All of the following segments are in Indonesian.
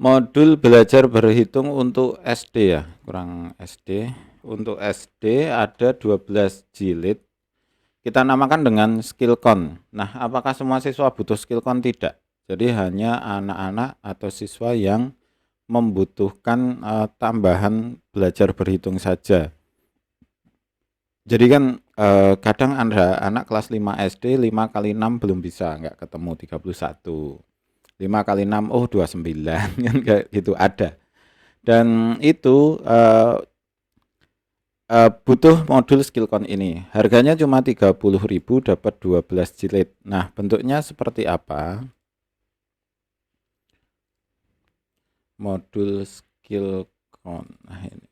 Modul belajar berhitung untuk SD ya, kurang SD. Untuk SD ada 12 jilid. Kita namakan dengan skillcon. Nah, apakah semua siswa butuh skillcon? Tidak. Jadi hanya anak-anak atau siswa yang membutuhkan tambahan belajar berhitung saja. Jadi kan kadang ada anak kelas 5 SD 5 kali 6 belum bisa, nggak ketemu 31. 5 kali 6 oh 29 kan kayak gitu ada. Dan itu butuh modul skillcon ini. Harganya cuma 30.000 dapat 12 jilid. Nah, bentuknya seperti apa? Modul skillcon. Nah, ini.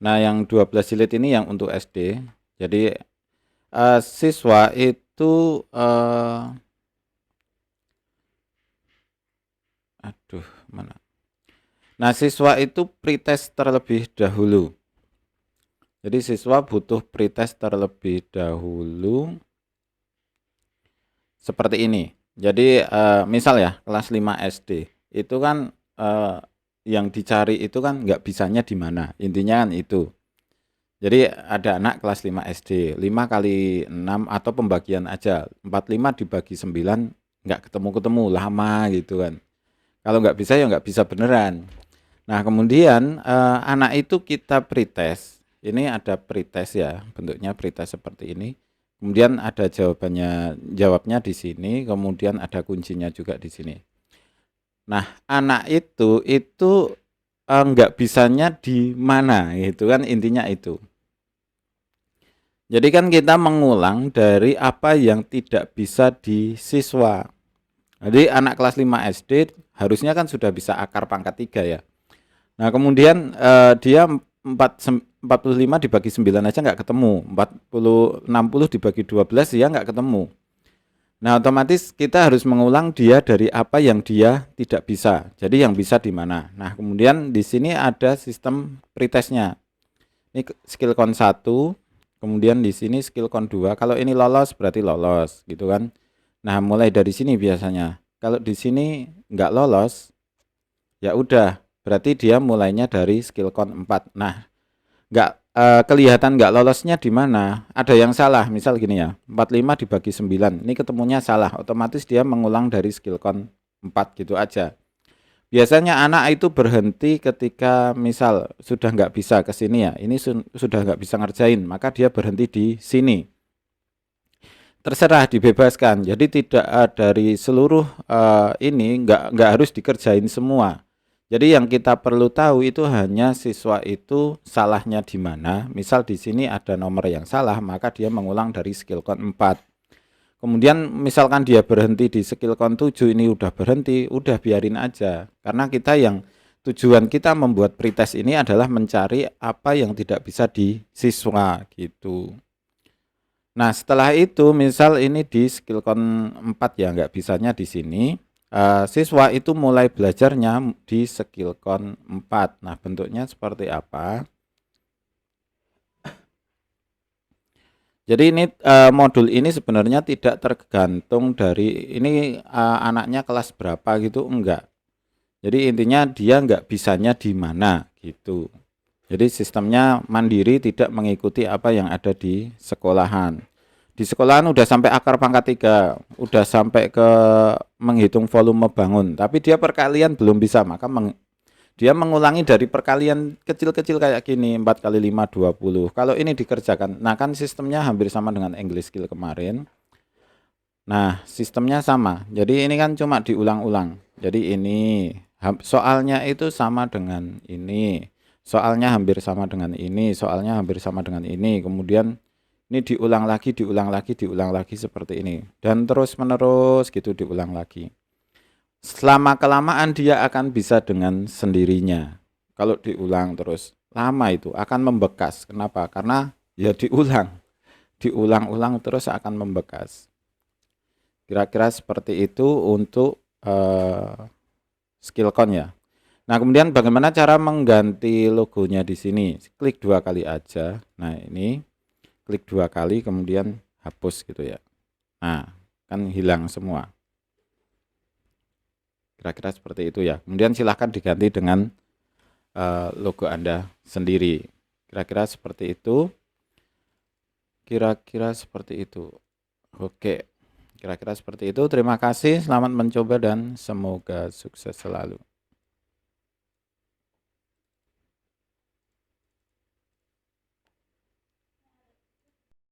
Nah, yang 12 jilid ini yang untuk SD. Jadi siswa itu mana? Nah, siswa itu pretest terlebih dahulu. Jadi siswa butuh pretest terlebih dahulu seperti ini. Jadi misal ya kelas 5 SD itu kan yang dicari itu kan nggak bisanya di mana. Intinya kan itu. Jadi ada anak kelas 5 SD, 5 kali 6 atau pembagian aja. 45 dibagi 9 nggak ketemu-ketemu, lama gitu kan. Kalau nggak bisa ya nggak bisa beneran. Nah, kemudian anak itu kita pretest. Ini ada pretest ya, bentuknya pretest seperti ini. Kemudian ada jawabnya di sini, kemudian ada kuncinya juga di sini. Nah, anak itu nggak bisanya di mana, gitu kan intinya itu. Jadi kan kita mengulang dari apa yang tidak bisa di siswa. Jadi anak kelas 5 SD harusnya kan sudah bisa akar pangkat 3 ya. Nah, kemudian dia 45 dibagi 9 aja nggak ketemu. 60 dibagi 12 ya nggak ketemu. Nah, otomatis kita harus mengulang dia dari apa yang dia tidak bisa. Jadi yang bisa di mana. Nah, kemudian di sini ada sistem pretestnya. Ini skillcon 1, kemudian di sini skillcon 2. Kalau ini lolos berarti lolos gitu kan. Nah, mulai dari sini biasanya. Kalau di sini nggak lolos, ya udah berarti dia mulainya dari skillcon 4. Nah, nggak kelihatan nggak lolosnya di mana. Ada yang salah, misal gini ya, 45 dibagi 9. Ini ketemunya salah, otomatis dia mengulang dari skillcon 4 gitu aja. Biasanya anak itu berhenti ketika misal sudah nggak bisa ke sini ya, ini sudah nggak bisa ngerjain, maka dia berhenti di sini. Terserah, dibebaskan. Jadi tidak dari seluruh ini nggak harus dikerjain semua. Jadi yang kita perlu tahu itu hanya siswa itu salahnya di mana. Misal di sini ada nomor yang salah, maka dia mengulang dari skillcon 4. Kemudian misalkan dia berhenti di skillcon 7, ini udah berhenti, udah biarin aja. Karena kita yang tujuan kita membuat pretest ini adalah mencari apa yang tidak bisa di siswa gitu. Nah, setelah itu misal ini di skillcon 4 ya, nggak bisanya di sini. Siswa itu mulai belajarnya di skillcon 4. Nah, bentuknya seperti apa? Jadi ini modul ini sebenarnya tidak tergantung dari ini anaknya kelas berapa gitu, enggak. Jadi intinya dia nggak bisanya di mana gitu. Jadi sistemnya mandiri, tidak mengikuti apa yang ada di sekolahan. Di sekolahan udah sampai akar pangkat 3, udah sampai ke menghitung volume bangun, tapi dia perkalian belum bisa, maka dia mengulangi dari perkalian kecil-kecil kayak gini, 4 kali 5 20. Kalau ini dikerjakan, nah kan sistemnya hampir sama dengan English Skill kemarin. Nah, sistemnya sama. Jadi ini kan cuma diulang-ulang. Jadi ini soalnya itu sama dengan ini. Soalnya hampir sama dengan ini, soalnya hampir sama dengan ini. Kemudian ini diulang lagi, diulang lagi, diulang lagi seperti ini. Dan terus-menerus gitu diulang lagi. Selama kelamaan dia akan bisa dengan sendirinya. Kalau diulang terus, lama itu akan membekas. Kenapa? Karena ya diulang. Diulang-ulang terus akan membekas. Kira-kira seperti itu untuk skillcon ya. Nah, kemudian bagaimana cara mengganti logonya di sini? Klik 2 kali aja. Nah, ini klik 2 kali kemudian hapus gitu ya. Nah, kan hilang semua. Kira-kira seperti itu ya. Kemudian silahkan diganti dengan logo Anda sendiri. Kira-kira seperti itu. Kira-kira seperti itu. Oke. Kira-kira seperti itu. Terima kasih, selamat mencoba dan semoga sukses selalu.